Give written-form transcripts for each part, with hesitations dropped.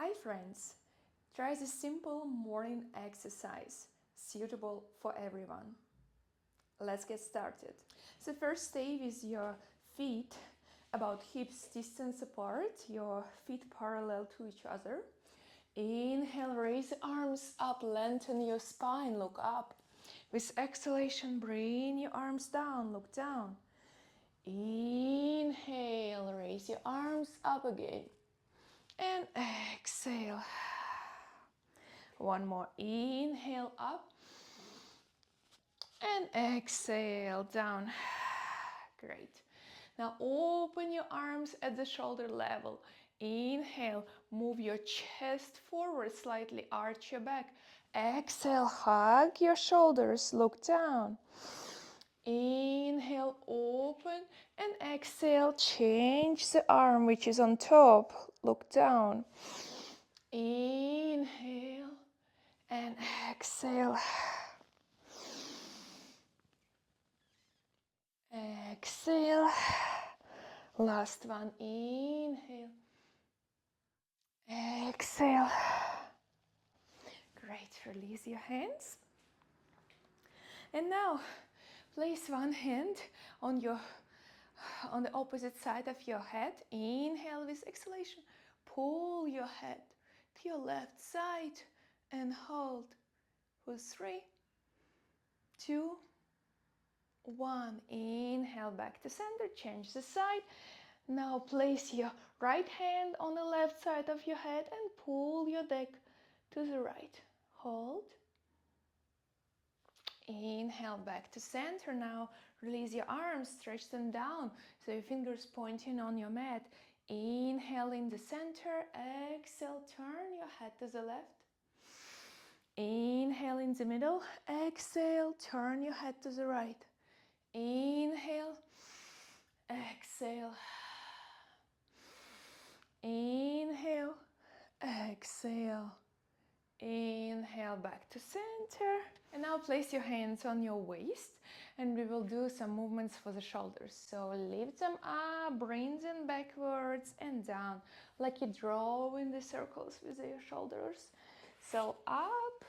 Hi friends! Try this simple morning exercise, suitable for everyone. Let's get started. So first stay with your feet about hips distance apart, your feet parallel to each other. Inhale, raise the arms up, lengthen your spine, look up. With exhalation, bring your arms down, look down. Inhale, raise your arms up again. And exhale. One more. Inhale up. And exhale down. Great. Now open your arms at the shoulder level. Inhale, move your chest forward slightly, arch your back. Exhale, hug your shoulders, look down. Inhale, open, and exhale, change the arm which is on top, look down. Inhale and exhale. Exhale. Last one, inhale. Exhale. Great, release your hands. And now, place one hand on the opposite side of your head. Inhale with exhalation. Pull your head to your left side and hold for 3, 2, 1. Inhale back to center. Change the side. Now place your right hand on the left side of your head and pull your neck to the right. Hold. Inhale back to center. Now release your arms, stretch them down so your fingers pointing on your mat. Inhale in the center. Exhale, turn your head to the left. Inhale in the middle. Exhale, turn your head to the right. Inhale. Exhale. Inhale. Exhale. Inhale back to center. And now place your hands on your waist and we will do some movements for the shoulders. So lift them up, bring them backwards and down, like you draw in the circles with your shoulders. So up,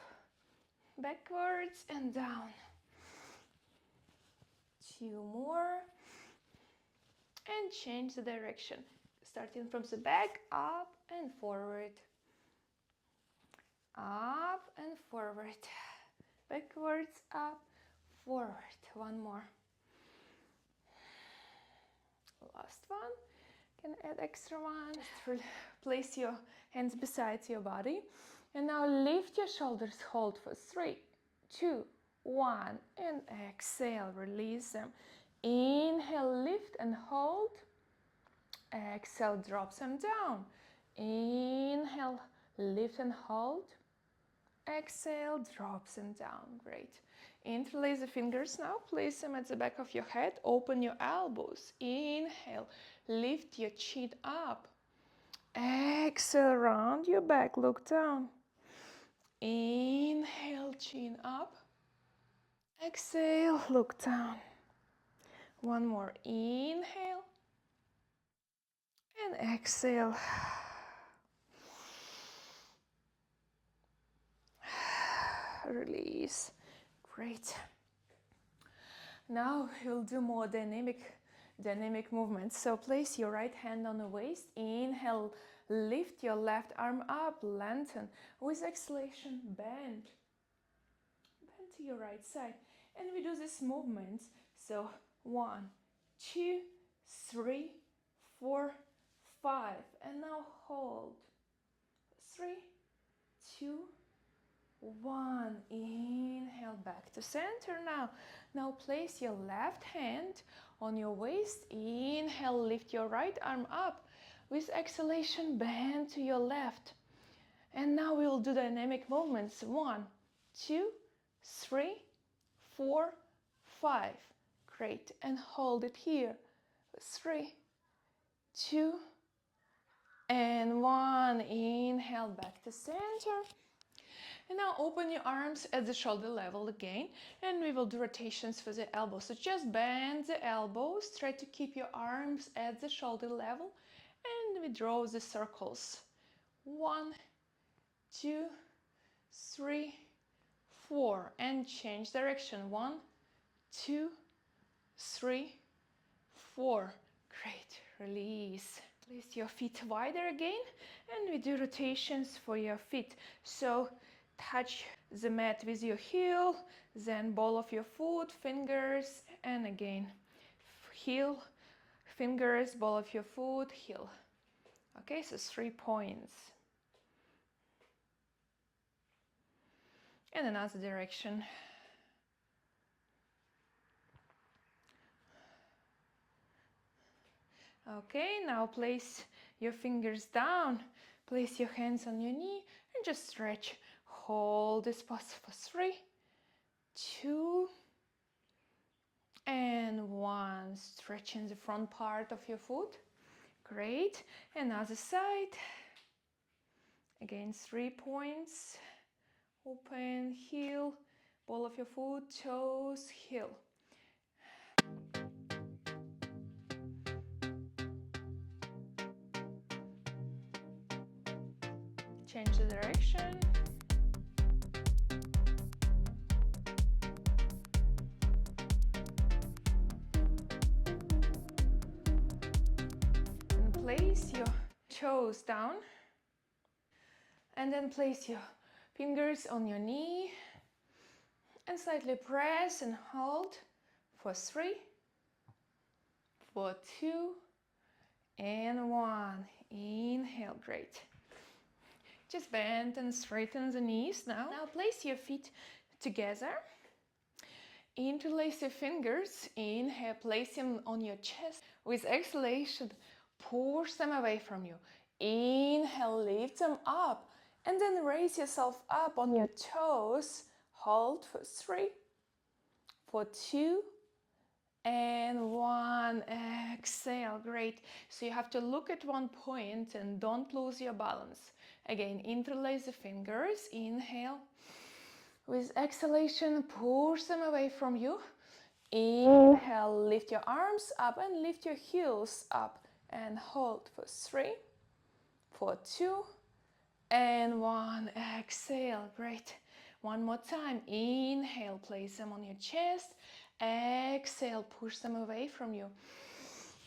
backwards and down. 2 more. And change the direction. Starting from the back, up and forward. Up and forward. Backwards, up, forward. One more. Last one. Can add extra one. Place your hands beside your body. And now lift your shoulders. Hold for 3, 2, 1. And exhale. Release them. Inhale, lift and hold. Exhale, drop them down. Inhale, lift and hold. Exhale, drop them down. Great. Interlace the fingers now. Place them at the back of your head. Open your elbows. Inhale, lift your chin up. Exhale, round your back. Look down. Inhale, chin up. Exhale, look down. One more. Inhale. And exhale. Release. Great. Now we'll do more dynamic movements. So place your right hand on the waist. Inhale, lift your left arm up, lengthen. With exhalation, bend. Bend to your right side. And we do this movement. So 1, 2, 3, 4, 5. And now hold. 3, 2, 1. Inhale back to center now. Now place your left hand on your waist. Inhale, lift your right arm up. With exhalation, bend to your left. And now we'll do dynamic movements. 1, 2, 3, 4, 5. Great. And hold it here. 3, 2, and 1. Inhale back to center. And now open your arms at the shoulder level again, and we will do rotations for the elbows. So just bend the elbows, try to keep your arms at the shoulder level, and we draw the circles. 1, 2, 3, 4, and change direction. 1, 2, 3, 4. Great. Release. Place your feet wider again, and we do rotations for your feet. So touch the mat with your heel, then ball of your foot, fingers, and again heel, fingers, ball of your foot, heel. Okay, so 3 points. And another direction. Okay, now place your fingers down, place your hands on your knee, and just stretch. Hold this pose for 3, 2, and 1. Stretching the front part of your foot. Great. Another side. Again, 3 points. Open, heel, ball of your foot, toes, heel. Change the direction. And place your toes down. And then place your fingers on your knee. And slightly press and hold for 3, for 2, and 1. Inhale, great. Just bend and straighten the knees now. Now place your feet together. Interlace your fingers. Inhale, place them on your chest. With exhalation, push them away from you. Inhale, lift them up. And then raise yourself up on your toes. Hold for 3, for 2, and 1. Exhale, great. So you have to look at one point and don't lose your balance. Again, interlace the fingers. Inhale. With exhalation, push them away from you. Inhale, lift your arms up and lift your heels up. And hold for 3, for 2, and 1. Exhale, great. One more time. Inhale, place them on your chest. Exhale, push them away from you.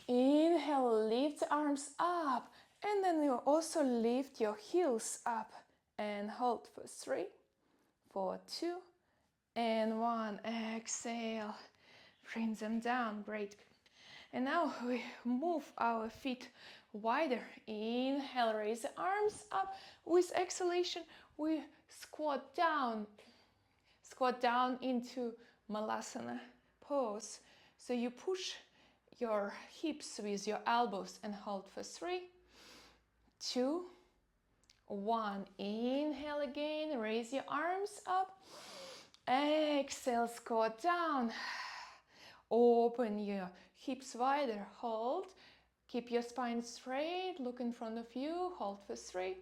Inhale, lift the arms up. And then you also lift your heels up. And hold for 3, for 2, and 1. Exhale. Bring them down. Great. And now we move our feet wider. Inhale, raise the arms up. With exhalation, we squat down. Squat down into Malasana pose. So you push your hips with your elbows and hold for 3, 2, 1. Inhale again, raise your arms up. Exhale, squat down. Open your hips wider, hold. Keep your spine straight, look in front of you, hold for 3,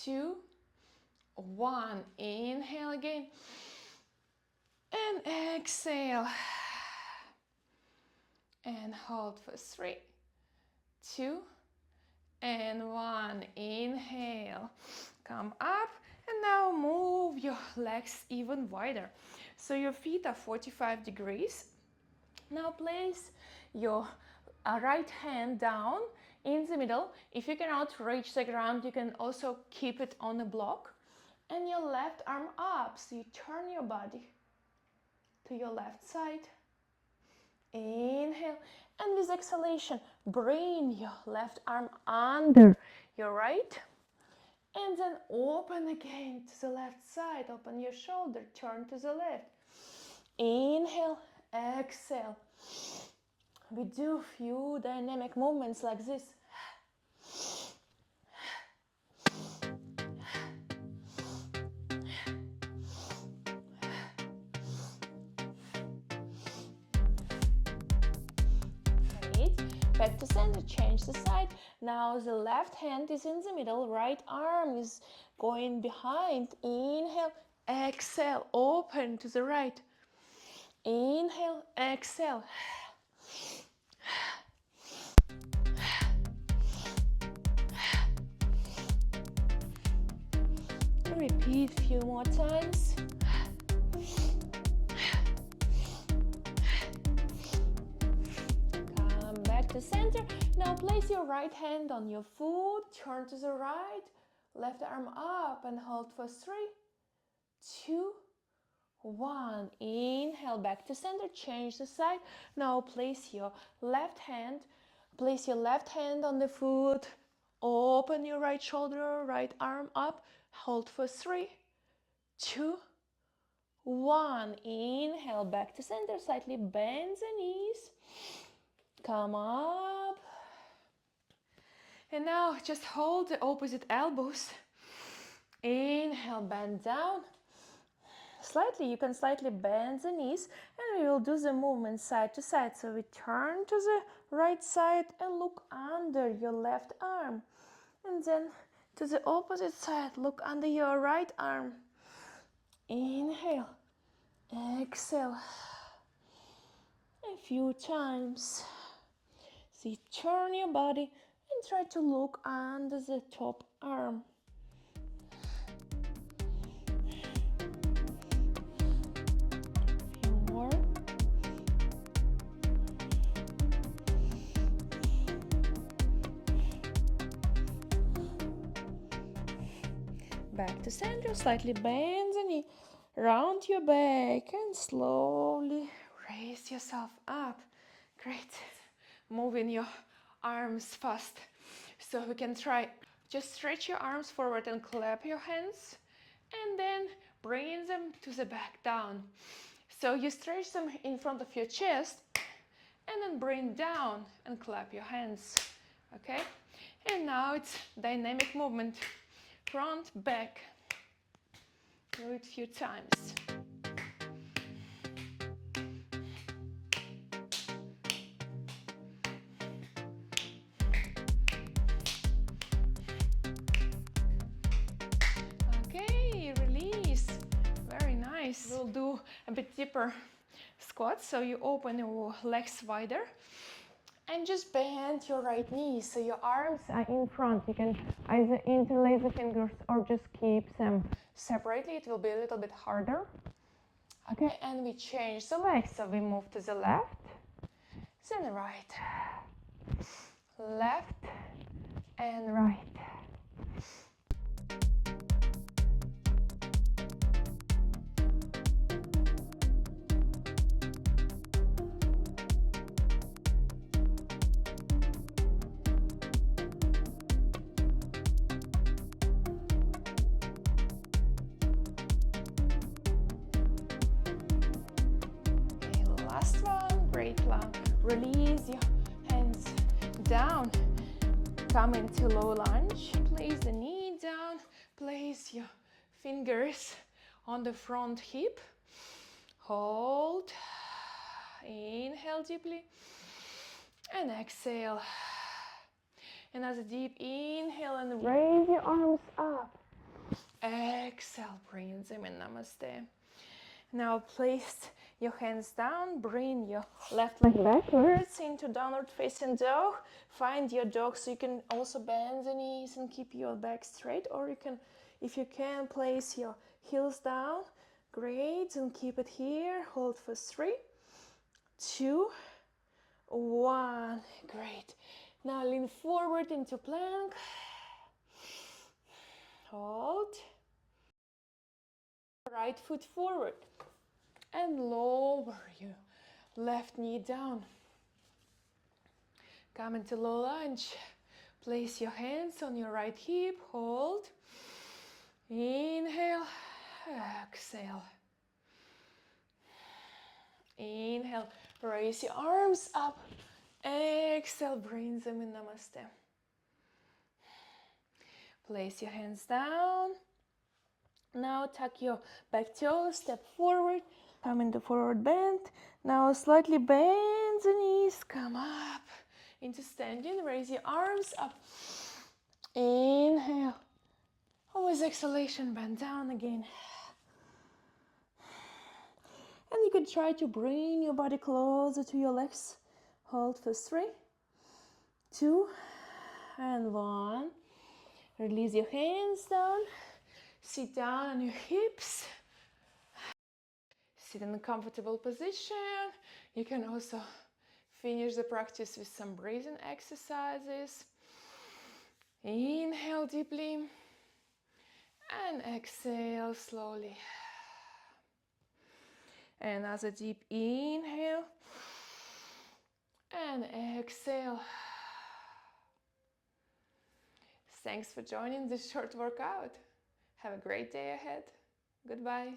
2, 1. Inhale again. And exhale. And hold for 3, 2, and 1. Inhale. Come up. And now move your legs even wider. So your feet are 45 degrees. Now place your right hand down in the middle. If you cannot reach the ground, you can also keep it on a block. And your left arm up. So you turn your body to your left side. Inhale. And with exhalation, bring your left arm under your right. And then open again to the left side. Open your shoulder, turn to the left. Inhale, exhale. We do a few dynamic movements like this. Great. Back to center, change the side. Now the left hand is in the middle, right arm is going behind. Inhale, exhale, open to the right. Inhale, exhale. repeat a few more times. Come back to center. Now place your right hand on your foot, turn to the right, left arm up and hold for 3, 2, 1. Inhale, back to center, change the side. Now place your left hand on the foot, open your right shoulder, right arm up, hold for 3, 2, 1. Inhale, back to center, slightly bend the knees, come up. And now just hold the opposite elbows. Inhale, bend down. You can slightly bend the knees, and we will do the movement side to side. So we turn to the right side and look under your left arm. And then to the opposite side, look under your right arm. Inhale, exhale. A few times. So you turn your body and try to look under the top arm. Back to center, slightly bend the knee, round your back and slowly raise yourself up. Great. Moving your arms fast. So we can try, just stretch your arms forward and clap your hands, and then bring them to the back down. So you stretch them in front of your chest and then bring down and clap your hands. Okay? And now it's dynamic movement. Front, back. Do it a few times. Okay, release. Very nice. We'll do a bit deeper squats. So you open your legs wider. And just bend your right knee, so your arms are in front. You can either interlace the fingers or just keep them separately. It will be a little bit harder. Okay, and we change the legs. So we move to the left, then right. Left and right. Release your hands down. Come into low lunge. Place the knee down. Place your fingers on the front hip. Hold. Inhale deeply. And exhale. Another deep inhale and raise your arms up. Exhale. Bring them in Namaste. Now place your hands down, bring your left leg backwards into downward facing dog. Find your dog, so you can also bend the knees and keep your back straight, or you can, if you can, place your heels down. Great, and keep it here. Hold for 3, 2, 1. Great. Now lean forward into plank. Hold. Right foot forward. And lower your left knee down. Come into low lunge. Place your hands on your right hip. Hold. Inhale. Exhale. Inhale. Raise your arms up. Exhale. Bring them in Namaste. Place your hands down. Now tuck your back toes. Step forward. Come into forward bend. Now slightly bend the knees. Come up into standing. Raise your arms up. Inhale. With exhalation, bend down again. And you can try to bring your body closer to your legs. Hold for 3, 2, and 1. Release your hands down. Sit down on your hips. Sit in a comfortable position. You can also finish the practice with some breathing exercises. Inhale deeply and exhale slowly. Another deep inhale and exhale. Thanks for joining this short workout. Have a great day ahead. Goodbye.